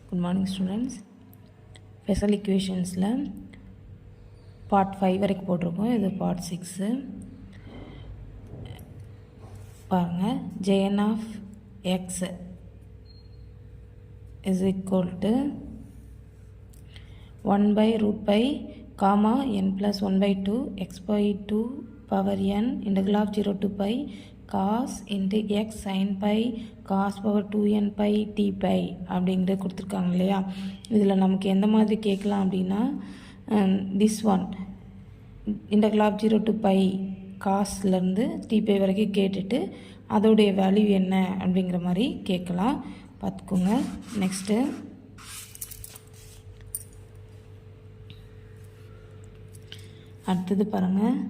Good morning students. Special equationsல part 5 வரைக்கும் போட்டிருக்கோம். இது part 6. பாருங்க, jn of x is equal to 1 by root pi comma n plus 1 by 2 x by 2 power n integral of 0 to pi cos into x sin pi cos power 2n pi t pi அப்படிங்கிறது கொடுத்துருக்காங்க இல்லையா. இதில் நமக்கு எந்த மாதிரி கேட்கலாம் அப்படின்னா, this one integral of 0 to pi காஸ்லேருந்து t pi வரைக்கும் கேட்டுட்டு அதோடைய வேல்யூ என்ன அப்படிங்கிற மாதிரி கேட்கலாம். பார்த்துக்கோங்க. நெக்ஸ்ட்டு அடுத்தது பாருங்கள்,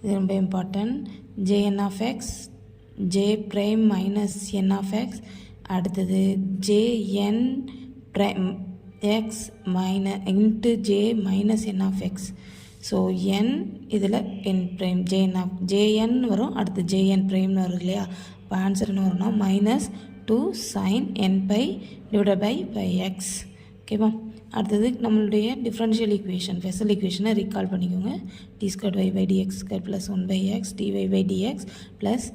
இது ரொம்ப important. jn of x j prime minus n of x, அடுத்தது jn prime x minus into j minus n of x. So n இதில் n prime jn வரும், அடுத்து jn prime வரும் இல்லையா. இப்போ ஆன்சர் என்ன வரும்னா -2 sin n pi divided by pi x. ஓகேவா. அடுத்தது நம்மளுடைய டிஃப்ரென்ஷியல் ஈக்குவேஷன், ஸ்பெஷல் ஈக்குவேஷனை ரீகால் பண்ணிக்கோங்க. D square y by dx square plus 1 by x dy by dx plus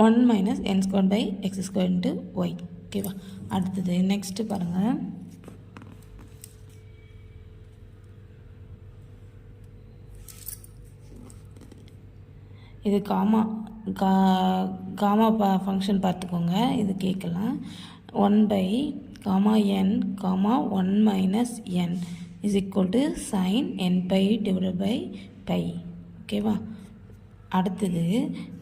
1 minus n square by x square into y. ஓகேவா. அடுத்தது next பாருங்கள், இது gamma function பார்த்துக்கோங்க. இது கேட்கலாம். 1 by gamma n gamma 1 minus n is equal to sine n pi divided by pi. ஓகேவா. அடுத்தது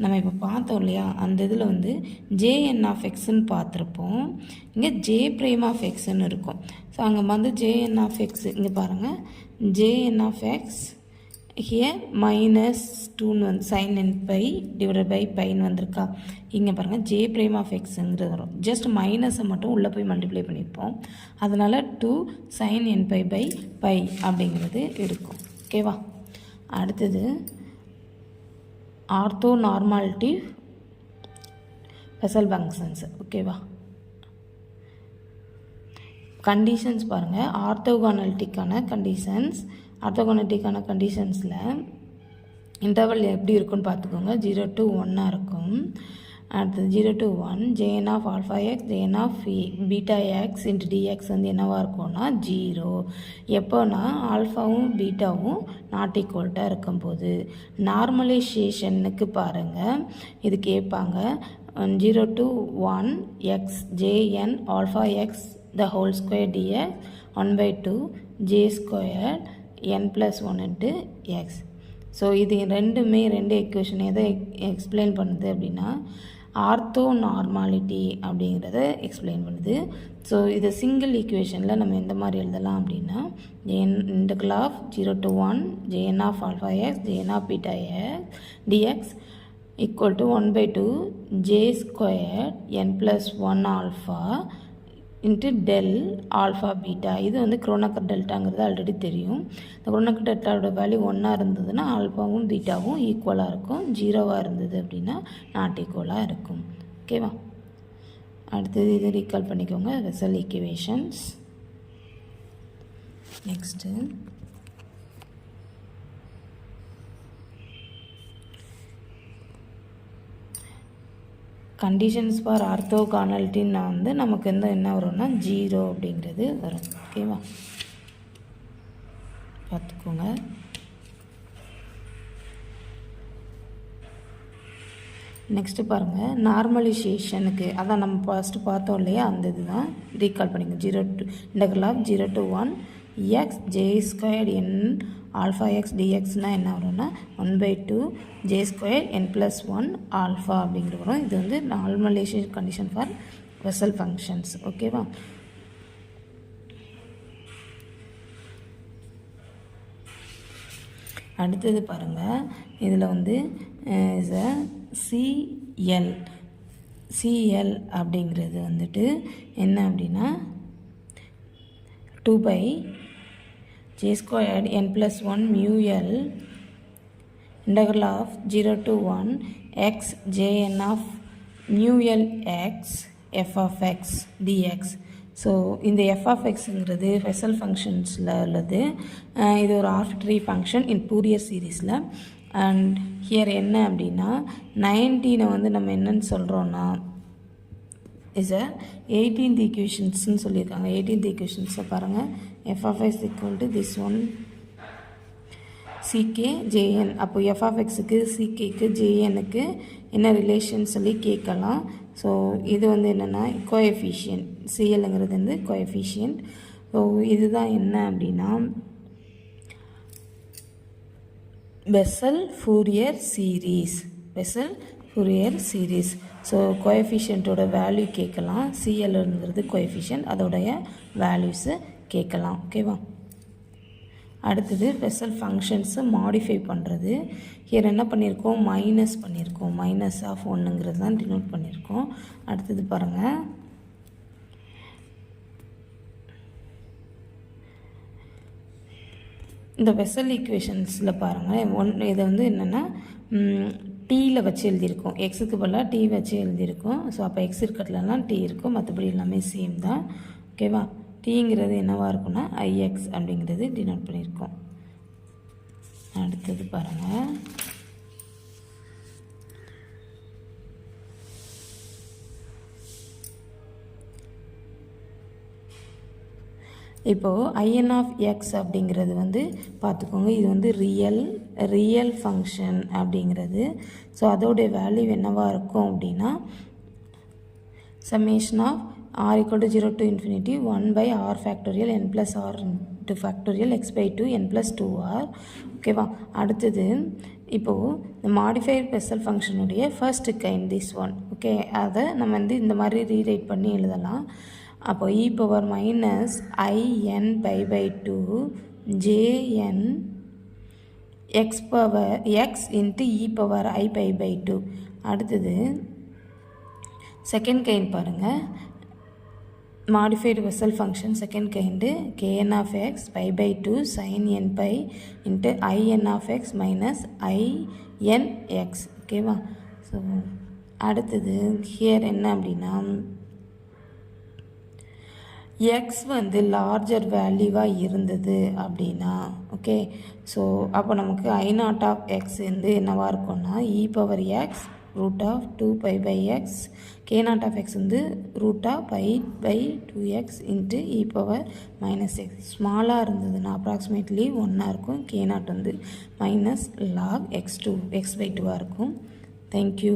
நம்ம இப்போ பார்த்தோம் இல்லையா, அந்த இதில் வந்து jn ஆஃப் எக்ஸ்ன்னு பார்த்துருப்போம். இங்கே j ப்ரைம் ஆஃப் எக்ஸ்ன்னு இருக்கும். ஸோ அங்கே வந்து jn ஆஃப் எக்ஸ் இங்கே பாருங்கள், jn ஆஃப் எக்ஸ் ஹியர் -2ன்னு வந்து sine n pi divided by பைன்னு வந்திருக்கா. இங்கே பாருங்கள், ஜே ப்ரைம் ஆஃப் எக்ஸுங்கிறது வரும். ஜஸ்ட் மைனஸை மட்டும் உள்ளே போய் மல்டிப்ளை பண்ணியிருப்போம். அதனால் 2 sine n pi by pi அப்படிங்கிறது இருக்கும். ஓகேவா. அடுத்தது ஆர்த்தோ நார்மாலிட்டி ஸ்பெஷல் ஃபங்க்ஷன்ஸ். ஓகேவா. கண்டிஷன்ஸ் பாருங்கள், ஆர்த்தோகானாலிட்டிக்கான கண்டிஷன்ஸில் இன்டர்வல் எப்படி இருக்குன்னு பார்த்துக்கோங்க. 0 to 1 இருக்கும். அடுத்தது 0 to 1 jn of alpha x jn of beta x into dx வந்து என்னவாக இருக்கும்னா 0. எப்போனா ஆல்ஃபாவும் பீட்டாவும் நாட் ஈக்குவல்ட்டாக இருக்கும்போது. நார்மலைசேஷனுக்கு பாருங்கள், இது கேட்பாங்க. 0 to 1 x jn alpha x the whole square dx 1 by 2 j square n plus 1 into x. So இது ரெண்டு எக்குவேஷன் எதை எக்ஸ்பிளைன் பண்ணுது அப்படின்னா, ஆர்த்தோ நார்மாலிட்டி அப்படிங்கிறத எக்ஸ்பிளைன் பண்ணுது. ஸோ இதை சிங்கிள் ஈக்குவேஷனில் நம்ம எந்த மாதிரி எழுதலாம் அப்படின்னா, integral of 0 to 1 jn of alpha x jn of beta x dx equal to 1 by 2 j square n plus 1 alpha into del alpha beta. இது வந்து குரோனக்கர் டெல்டாங்கிறது ஆல்ரெடி தெரியும். இந்த குரோனக்கர் டெல்டாவோட வேல்யூ 1 இருந்ததுன்னா ஆல்ஃபாவும் பீட்டாவும் ஈக்குவலாக இருக்கும். 0 இருந்தது அப்படின்னா நாட் ஈக்குவலாக இருக்கும். ஓகேவா. அடுத்தது இது ரீகால் பண்ணிக்கோங்க, special equations. Next conditions for ஆர்த்தோகானாலிட்டின்னா வந்து நமக்கு என்ன வரும்னா 0 அப்படிங்கிறது வரும். ஓகேவா. பார்த்துக்கோங்க. நெக்ஸ்ட்டு பாருங்கள், நார்மலைசேஷனுக்கு அதான் நம்ம ஃபஸ்ட்டு பார்த்தோம் இல்லையா, அந்த இது தான் ரீகால் பண்ணிங்க. 0 to integral of 0 to 1 x J square n alpha x டிஎக்ஸ்னால் என்ன வரும்னா 1 by 2 J square n plus 1 alpha அப்படிங்கிற வரும். இது வந்து normalisation condition for special functions. ஓகேவா. அடுத்தது பாருங்கள், இதில் வந்து சிஎல் அப்படிங்கிறது வந்துட்டு என்ன அப்படின்னா 2 by j squared n plus 1 mu l integral of 0 to 1 x jn of mu l x f of x dx. So இந்த எஃப் ஆஃப் எக்ஸுங்கிறது பெசல் ஃபங்க்ஷன்ஸில் உள்ளது. இது ஒரு ஆர்பிட்ரரி ஃபங்க்ஷன் இன் ஃபோரியர் சீரீஸில். அண்ட் ஹியர் என்ன அப்படின்னா 19 வந்து நம்ம என்னன்னு சொல்கிறோன்னா இஸ் அ 18th ஈக்குவேஷன்ஸ்னு சொல்லியிருக்காங்க. 18th ஈக்குவேஷன்ஸை பாருங்கள். F of x equal to this one CK JN. அப்போ எஃப் ஆஃப் எக்ஸுக்கு சிகேக்கு ஜேஎனுக்கு என்ன ரிலேஷன் சொல்லி கேட்கலாம். ஸோ இது வந்து என்னென்னா கோஎஃபிஷியன்ட், சிஎல்ங்கிறது வந்து கோஎஃபிஷியன்ட். ஸோ இதுதான் என்ன அப்படின்னா Bessel Fourier series. Bessel Fourier series. So கோஎஃபிஷியன்ட்டோட வேல்யூ கேட்கலாம். சிஎல்ங்கிறது கோஎஃபிஷியன்ட், அதோடைய வேல்யூஸு கேட்கலாம். ஓகேவா? அடுத்தது பெசல் ஃபங்க்ஷன்ஸை மாடிஃபை பண்ணுறது. ஹியர் என்ன பண்ணியிருக்கோம், மைனஸ் பண்ணியிருக்கோம். மைனஸ் ஆஃப் 1ங்கிறது தான் டினோட் பண்ணியிருக்கோம். அடுத்தது பாருங்கள், இந்த பெசல் ஈக்குவேஷன்ஸில் பாருங்கள், இதை வந்து என்னென்னா டீயில் வச்சு எழுதியிருக்கோம். எக்ஸுக்கு பதிலாக டி வச்சு எழுதியிருக்கோம். ஸோ அப்போ எக்ஸ் இருக்கிறதுலாம் டி இருக்கும், மற்றபடி எல்லாமே சேம் தான். ஓகேவா? டீங்கிறது என்னவாக இருக்குன்னா ஐஎக்ஸ் அப்படிங்கிறது டினோட் பண்ணியிருக்கோம். அடுத்தது பாருங்கள், இப்போது ஐஎன் ஆஃப் எக்ஸ் அப்படிங்கிறது வந்து பார்த்துக்கோங்க, இது வந்து ரியல் ஃபங்க்ஷன் அப்படிங்கிறது. ஸோ அதோடைய வேல்யூ என்னவாக இருக்கும் அப்படின்னா summation of r equal to 0 to infinity 1 by r factorial n plus r into factorial x by 2 n plus 2r. ஓகேவா? அடுத்தது இப்போது இந்த மாடிஃபைட் பெசல் ஃபங்க்ஷனுடைய first kind this one. Okay, அதை நம்ம வந்து இந்த மாதிரி ரீரைட் பண்ணி எழுதலாம். அப்போ e power minus in pi by 2 jn x power x into e power I pi by 2. அடுத்தது செகண்ட் கைண்ட் பாருங்கள், modified Bessel function second kind kn of x pi by 2 sin n pi into in of x minus in x. ஓகேவா? So அடுத்தது here என்ன அப்படின்னா X வந்து larger வேல்யூவாக இருந்தது அப்படின்னா, ஓகே, ஸோ அப்போ நமக்கு I0 ஆஃப் எக்ஸ் வந்து என்னவாக இருக்கும்னா e power X root of 2 pi by x, k0 of x வந்து root of pi by 2x into e power minus x. ஸ்மாலாக இருந்ததுன்னா approximately 1 இருக்கும். k0 வந்து minus log x by 2 இருக்கும். Thank you.